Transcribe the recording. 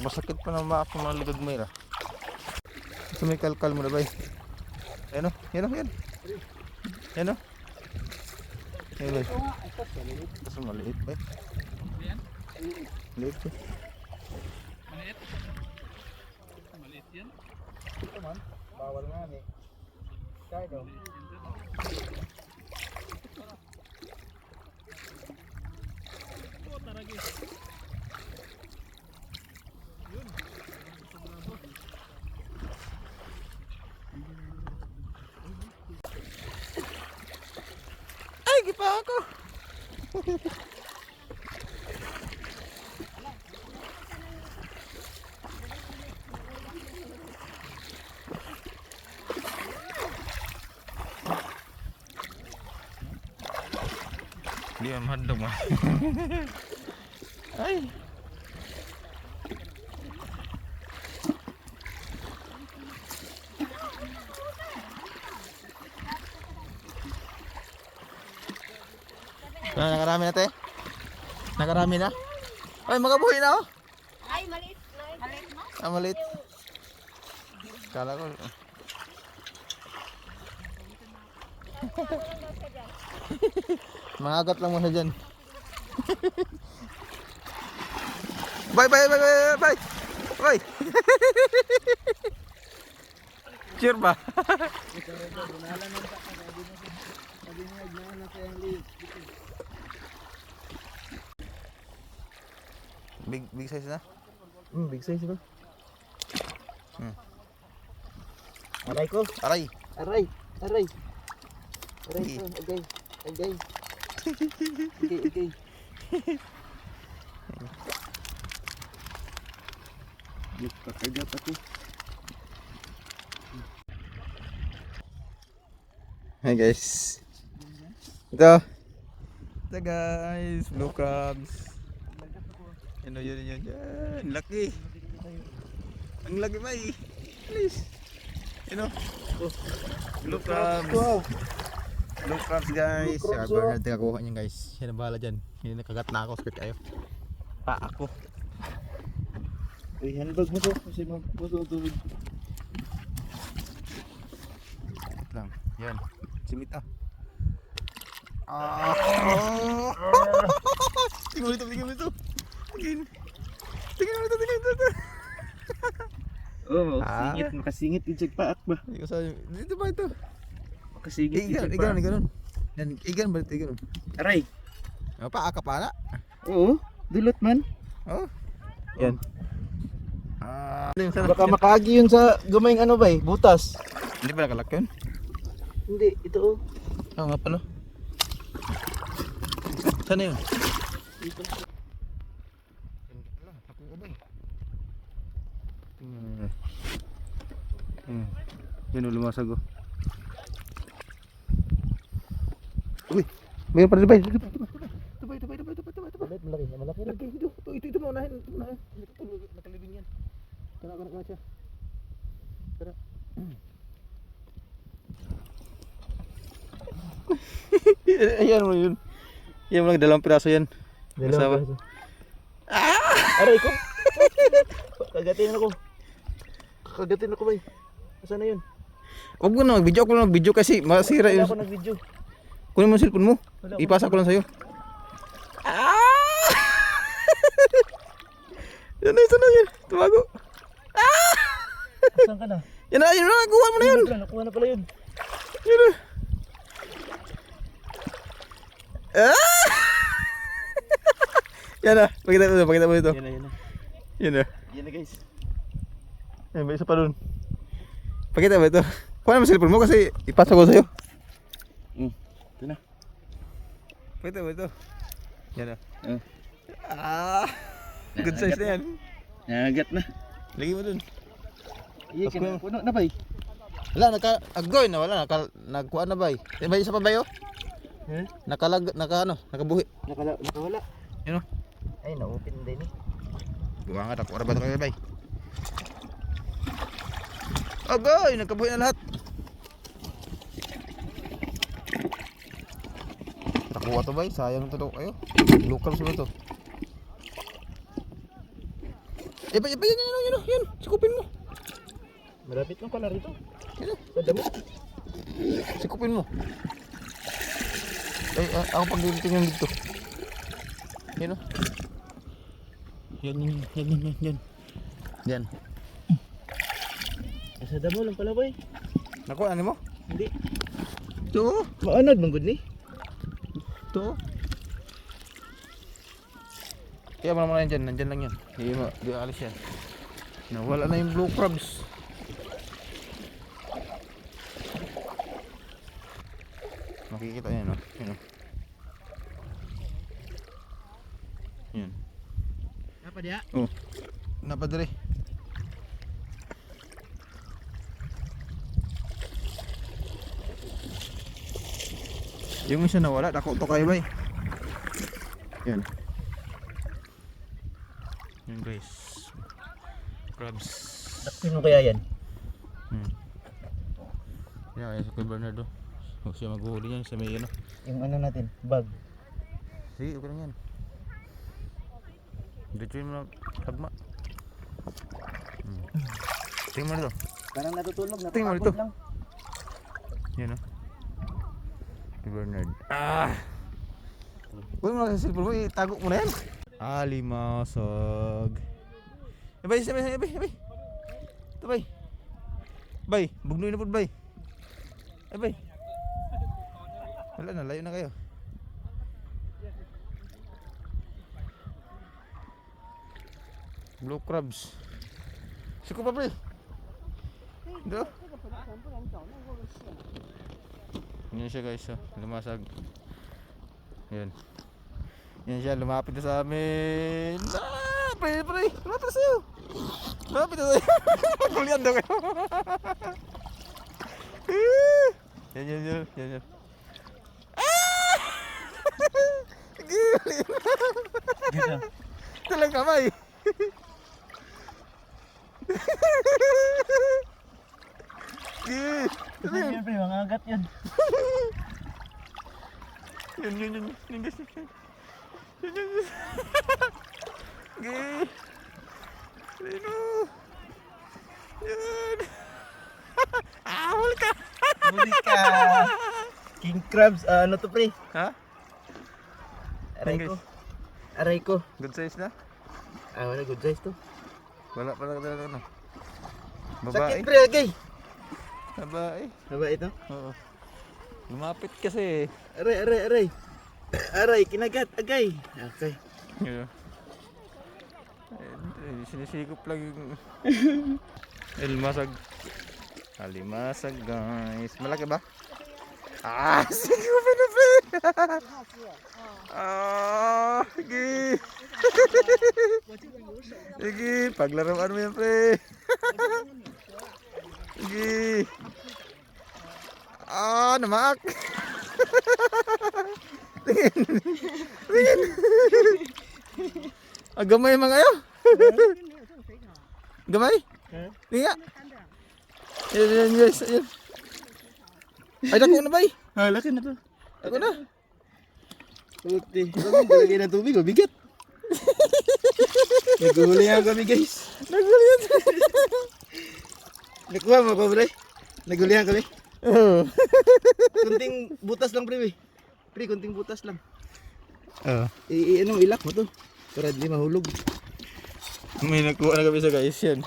Masakit pa na maap ng mga ligag mo yun. Gusto may kalkal mo na ba eh? Yan o, yan o, yan. Yan o. Yan ba eh? Kasi maliit ba eh? Maliit eh. Maliit? Maliit yan? Ito man, bawal nga eh. Kaya daw. Oh, taragi. Yun. Ay, gipa ako. Dia mahadong mah. Ay. Nakarami na te? Nakarami na? Ay, magabuhay na oh. Ay, maliit. Maliit mo? Ah, maliit. Kala ko. Mangagat lang muna dyan. Bye, bye, bye, bye, bye. Bye. Sure ba? Big size na? Big size ito. Aray ko. Aray. Aray. Aray. Aray Sige. ko. Agay. Agay. Agay. Agay. Kakagat ako. Hi guys. Ito. Ito guys, blue crabs. Yun, yun. Yan, laki. Ang laki ba eh. Please. You know. Blue crabs. Wow. Blue crabs guys. Blue crabs, Si Bernard nakakuha niyan guys. Yan ang bahala dyan. Yan nakagat na ako. Sakit kayo. Pa ako. Uy, handbag mo to. Kasi magpusutulog. Lang. Yan. Simita. Tingnan mo ito. Tingnan mo ito. Oh, Ah. singit. Makasingit yung paak ba? Hindi ko sabi. Dito ba ito? Makasingit yung Iganon. Yan, igan ba ito? Iganon. Aray. Pa ka pa na? Oo. Dulot man. Oh. Yan. Baka makagi yun sa gamayng ano ba eh. Butas. Hindi ba nakalak yun? Hindi. Ito oh. Oo nga pala. Sana yun? Dito. Yun o, lumasag o. Uy! Mayroon pa rin ba? Malaki. Ito mo unahin. Nakalibing yan. Kana siya. Tara. Ayan mo yun. Yan mo lang, dalawang piraso yan. Asawa. Aray ko. Kagatin ako ba? Saan na yun? Huwag mo na mag-video. Ako lang mag-video kasi masira Wala yun. ako nag-video. Kunin mo yung cellphone mo. Wala, Ipasa ko lang sa'yo. Yan na yun. Tumago. Saan ka na? Yan na. Kuha mo na yun. Nakuha na pala yun. Yun na. Yan na. Pakita mo ito. Yan na. Yan na. Yan na guys. Yan, may isa pa dun. Pakita mo ito. Kuha naman cellphone mo kasi ipasa ko sa'yo. Ito na. Pakita mo ito. Yan na. Good Good size na yan. Nagat na. Lagi mo dun. Iya, puno na ba eh? Wala, naka-agoy na. Wala, nagkuha na ba eh. May isa pa ba yun? Nakabuhi. Nakawala. Yun o. Ay, na-open din eh. Buwa nga, nakuha na ba ito kayo ba eh. Agoy, nagkabuhi na lahat. Nakuha to ba eh. Sayang ito kayo. Local sila to. Yan. Sikupin mo. Malapit lang pala rito. Yan. Sa damo. Sikupin mo. Ay, ako pagtingin dito. Yan o. Yan. Yan. Sa damo lang pala boy. Naku, ano mo? Hindi. Ito. Maanad man gud ni. Ito. Kaya mo naman yan dyan. Nandyan lang yan. Di alis yan. Nawala na yung blue crabs. Makikita yan o. Yan o. Yan. Apa dia? Oh. Napadre. Yung isa nawala, dako to kayo bay. Yan. Yan guys. Crabs. Dakpin mo kaya yan? Yan, ayan si Kuya Bernardo. Huwag siya maghuhuli niyan sa may ano. Yung ano natin, bag. Sige, okay lang yan. Dito'y mo na tagma. Tingnan mo nito. Parang natutulog na. Tingnan mo dito. Yan o. Kuya Bernard. Huwag mo na sa cellphone mo, itago mo na yan. Alimasag. Bay. Ito bay. Bay, bugnoy na po bay. Bay. Wala na, layo na kayo. Blue crabs. Suko pa pre. Dito. Yan siya guys, oh. Lumasag. Yan. Yan siya, lumapit na sa amin. Pre. Lumapit na sa'yo. Lumapit na sa'yo. Kulian daw kayo. Yan. Gilin. Talang kamay. Gilin. Yan pre, mga agat yan. Yun guys. Gilin. Lino. Yan. Huli ka. Huli ka. King crabs, ano to pre? Ha? Aray ko. Good size na? Wala good size to. Wala pa talaga ano. Sakit Babae. pre, agay. Babae. Babae ito? Oo. Lumapit kasi. Aray. Aray, kinagat, agay. Okay. Yeah. Sinisikop lang yung Alimasag guys. Malaki ba? Sikopin na pre. Sige. Sige, paglaruan mo yan pre. Sige. Namak. Tingin. Gamay mga kayo. Gamay? Tingin. Yan guys. Yan. Ay, dako na ba eh? Laki na to. Dako na. Puti. Lagay na tubig, mabigat. Naguhulihan kami guys. Nagulihan. Nakuha mo pa pre? Naguhulihan kami. Oo. Kunting butas lang pre. Pre, kunting butas lang. Oo. Ilak mo to. Para di mahulog. May nakuha na kami sa guys yan.